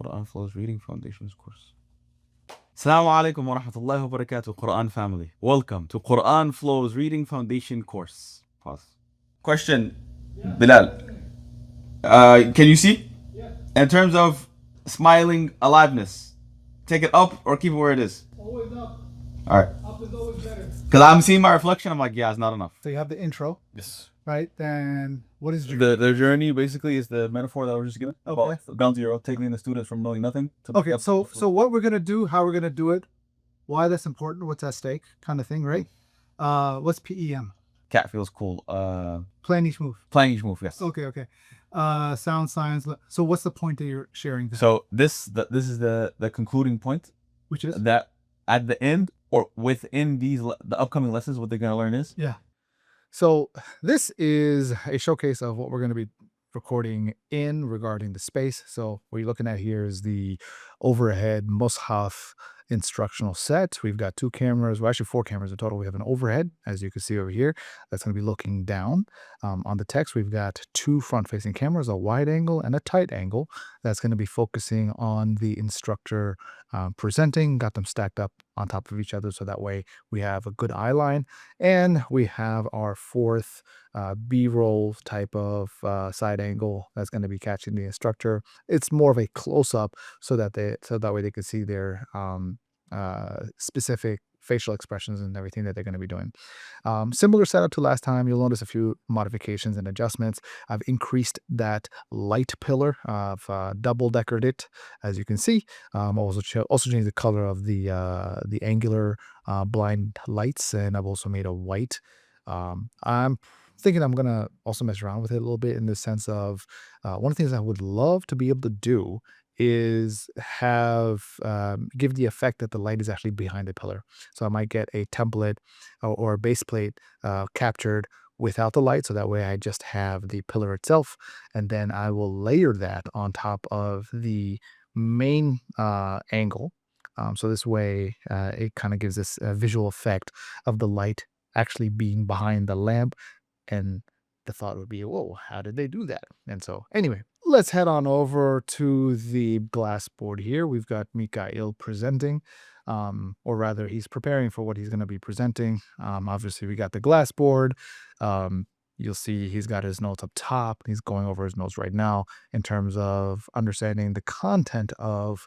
Quran Flows Reading Foundations course. Assalamu alaikum wa rahmatullahi wa barakatuh, Quran family. Welcome to Quran Flows Reading Foundation course. Pause. Question, Bilal. Can you see? In terms of smiling aliveness, take it up or keep it where it is? Always up. All right. Up is always better. Because I'm seeing my reflection, I'm like, yeah, it's not enough. So you have the intro, Yes. right? Then what is The journey basically is the metaphor that I was just given. Okay. About down to zero, taking the students from knowing nothing to Okay, so what we're gonna do, how we're gonna do it, why that's important, what's at stake, kind of thing, right? What's PEM? cat feels cool. Plan each move. Playing each move, yes. Okay. Sound science. So what's the point that you're sharing? So this is the concluding point, Which is that at the end or within the upcoming lessons, what they're gonna learn is So this is a showcase of what we're going to be recording in regarding the space. So what you're looking at here is the overhead Mushaf instructional set. We've got two cameras, well actually four cameras in total. We have an overhead, as you can see over here, that's going to be looking down. On the text, we've got two front-facing cameras, a wide angle and a tight angle, that's going to be focusing on the instructor presenting. Got them stacked up on top of each other, so that way we have a good eye line. And we have our fourth B-roll type of side angle that's going to be catching the instructor. It's more of a close-up so that way they can see their specific facial expressions and everything that they're going to be doing. Similar setup to last time. You'll notice a few modifications and adjustments. I've increased that light pillar. I've double-deckered it, as you can see. Also changed the color of the angular blind lights, and I've also made a white. I'm thinking I'm gonna also mess around with it a little bit in the sense of one of the things I would love to be able to do is have give the effect that the light is actually behind the pillar. So I might get a template or a base plate captured without the light, so that way I just have the pillar itself, and then I will layer that on top of the main angle. So this way it kind of gives this visual effect of the light actually being behind the lamp, and the thought would be, whoa, how did they do that? And so anyway, let's head on over to the glass board here. We've got Mikhail presenting, or rather he's preparing for what he's going to be presenting. Obviously we got the glass board. You'll see he's got his notes up top. He's going over his notes right now in terms of understanding the content of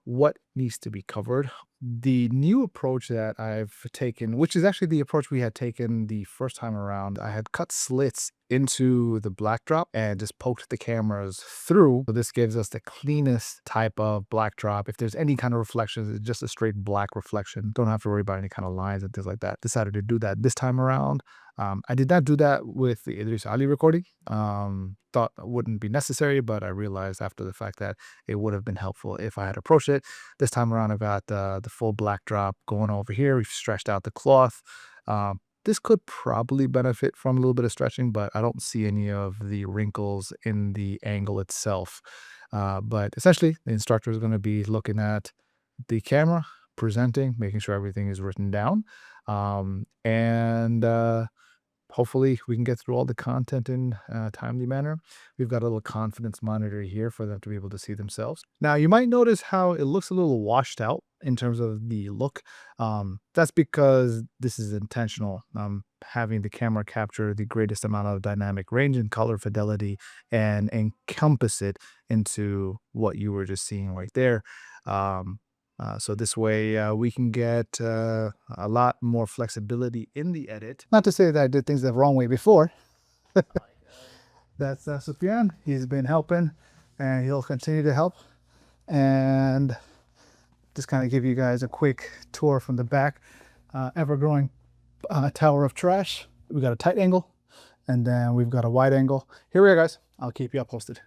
what needs to be covered. The new approach that I've taken, which is actually the approach we had taken the first time around, I had cut slits into the backdrop and just poked the cameras through. So this gives us the cleanest type of backdrop. If there's any kind of reflections, it's just a straight black reflection. Don't have to worry about any kind of lines and things like that. Decided to do that this time around. I did not do that with the Idris Ali recording. Thought it wouldn't be necessary, but I realized after the fact that it would have been helpful if I had approached it. This time around, I've got the full black drop going over here. We've stretched out the cloth. This could probably benefit from a little bit of stretching, but I don't see any of the wrinkles in the angle itself. But essentially, the instructor is going to be looking at the camera, presenting, making sure everything is written down, and hopefully we can get through all the content in a timely manner. We've got a little confidence monitor here for them to be able to see themselves. Now you might notice how it looks a little washed out in terms of the look. That's because this is intentional. Having the camera capture the greatest amount of dynamic range and color fidelity and encompass it into what you were just seeing right there. So this way we can get a lot more flexibility in the edit. Not to say that I did things the wrong way before. That's Sufyan. He's been helping and he'll continue to help. And just kind of give you guys a quick tour from the back. Ever-growing tower of trash. We got a tight angle and then we've got a wide angle. Here we are, guys. I'll keep you up posted.